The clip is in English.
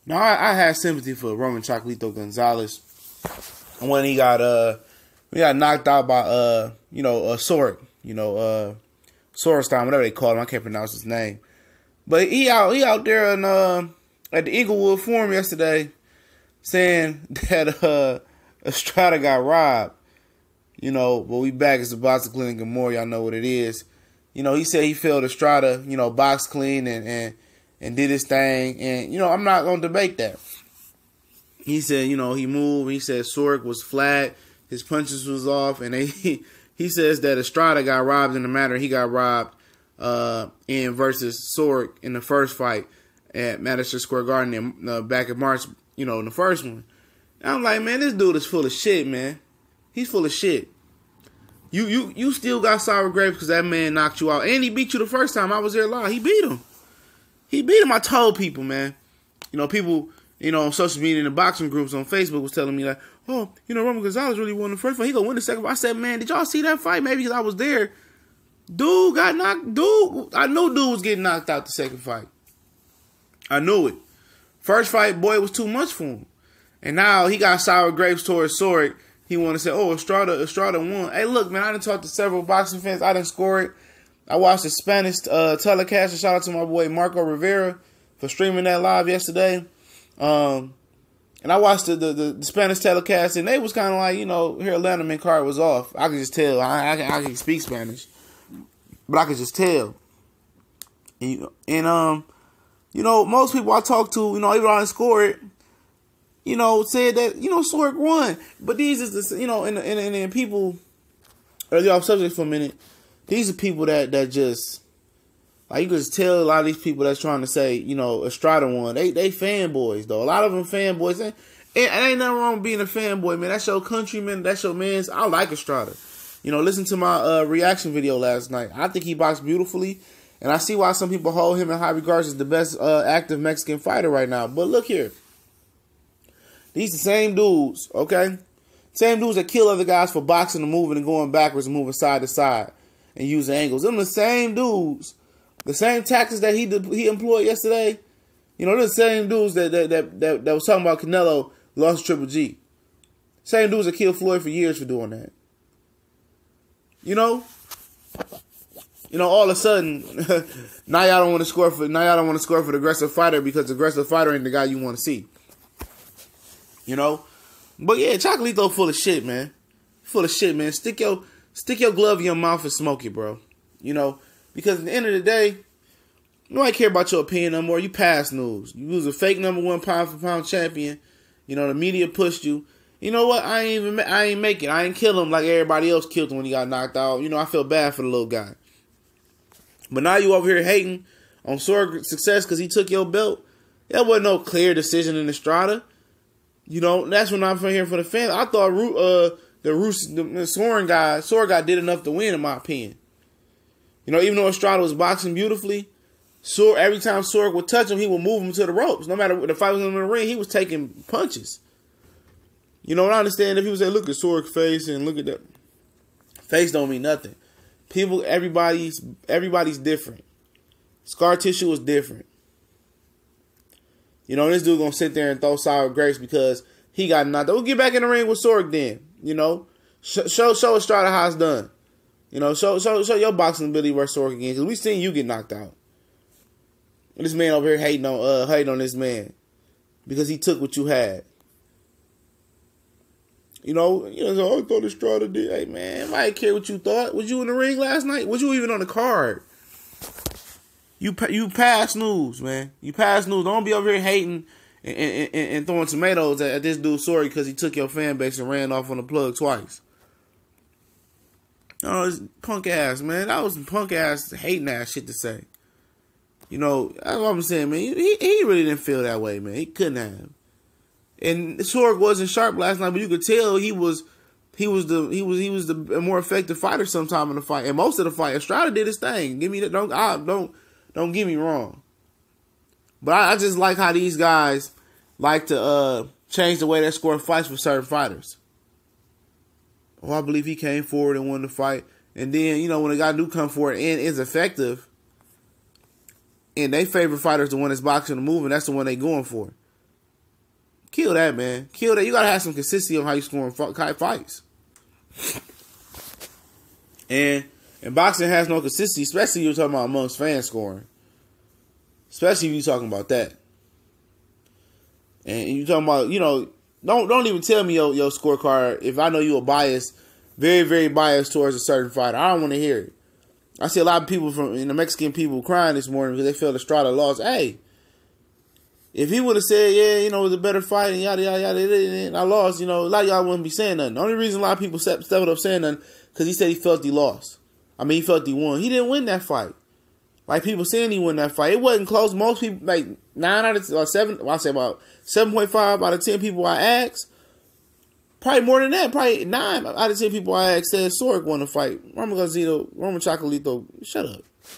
Now I had sympathy for Roman Chocolatito Gonzalez when he got knocked out by Sork, Sorenstein, whatever they call him. I can't pronounce his name. But he out there at the Inglewood Forum yesterday saying that Estrada got robbed. But we back. It's the boxing clinic and more. Y'all know what it is. He said he failed Estrada, box clean and did his thing. And, I'm not going to debate that. He said, he moved. He said Sork was flat. His punches was off. And he says that Estrada got robbed in the manner he got robbed in versus Sork in the first fight at Madison Square Garden back in March, in the first one. And I'm like, man, this dude is full of shit, man. He's full of shit. You still got sour grapes because that man knocked you out. And he beat you the first time. I was there live. He beat him. I told people, man. People, on social media and the boxing groups on Facebook was telling me like, oh, Roman Gonzalez really won the first fight. He gonna win the second fight. I said, man, did y'all see that fight? Maybe because I was there. Dude got knocked. I knew dude was getting knocked out the second fight. I knew it. First fight, boy, it was too much for him. And now he got sour grapes towards Sork. He want to say, oh, Estrada won. Hey, look, man, I done talked to several boxing fans. I done score it. I watched the Spanish telecast. And shout out to my boy Marco Rivera for streaming that live yesterday. And I watched the Spanish telecast, and they was kind of like, here Letterman card was off. I could just tell. I can speak Spanish, but I could just tell. And most people I talked to, even though I didn't score it, said that, Sork won. But these is the, and people, earlier off subject for a minute, these are people that just, like, you can just tell a lot of these people that's trying to say, Estrada won. They fanboys, though. A lot of them fanboys. And ain't nothing wrong with being a fanboy, man. That's your countryman. That's your man's. I like Estrada. Listen to my reaction video last night. I think he boxed beautifully. And I see why some people hold him in high regards as the best active Mexican fighter right now. But look here. These the same dudes, okay? Same dudes that kill other guys for boxing and moving and going backwards and moving side to side and using angles. Them the same dudes, the same tactics that he employed yesterday. They're the same dudes that was talking about Canelo lost to Triple G. Same dudes that killed Floyd for years for doing that. All of a sudden, now y'all don't want to score for the aggressive fighter because the aggressive fighter ain't the guy you want to see. But yeah, Chocolatito full of shit, man. Full of shit, man. Stick your glove in your mouth and smoke it, bro. Because at the end of the day, nobody care about your opinion no more. You past news. You was a fake number 1 pound for pound champion. The media pushed you. You know what? I ain't make it. I ain't kill him like everybody else killed him when he got knocked out. I feel bad for the little guy. But now you over here hating on Sork's success because he took your belt. That wasn't no clear decision in Estrada. That's when I'm here for the fans. I thought the Sork guy did enough to win, in my opinion. Even though Estrada was boxing beautifully, every time Sork would touch him, he would move him to the ropes. No matter what the fight was in the ring, he was taking punches. I understand if people say, look at Sork's face and look at that. Face don't mean nothing. Everybody's different. Scar tissue is different. This dude gonna sit there and throw sour grapes because he got knocked out. We'll get back in the ring with Sork then. Show Estrada how it's done. Show your boxing ability versus Sork again, because we seen you get knocked out. And this man over here hating on this man because he took what you had. I thought Estrada did. Hey man, I didn't care what you thought. Was you in the ring last night? Was you even on the card? You past news, man. You past news. Don't be over here hating and throwing tomatoes at this dude Sork because he took your fan base and ran off on the plug twice. It's punk ass, man. That was some punk ass, hating ass shit to say. That's what I'm saying, man. He really didn't feel that way, man. He couldn't have. And Sork wasn't sharp last night, but you could tell he was the more effective fighter sometime in the fight. And most of the fight, Estrada did his thing. Don't get me wrong. But I just like how these guys like to change the way they score fights for certain fighters. Oh, I believe he came forward and won the fight. And then, when a guy do come forward and is effective, and they favorite fighter is the one that's boxing and moving, that's the one they going for. Kill that, man. Kill that. You gotta have some consistency on how you scoring fights. And boxing has no consistency, especially if you're talking about amongst fans scoring. Especially if you're talking about that. And you're talking about, don't even tell me your scorecard if I know you're biased, very, very biased towards a certain fighter. I don't want to hear it. I see a lot of people the Mexican people crying this morning because they felt Estrada lost. Hey, if he would have said, it was a better fight and yada, yada, yada, and I lost, a lot of y'all wouldn't be saying nothing. The only reason a lot of people stepped up saying nothing because he said he felt he lost. He felt he won. He didn't win that fight. Like people saying he won that fight. It wasn't close. Most people, like 9 out of 7, well, I say about 7.5 out of 10 people I asked, probably more than that, probably 9 out of 10 people I asked said Sorg won the fight. Chocolatito, shut up.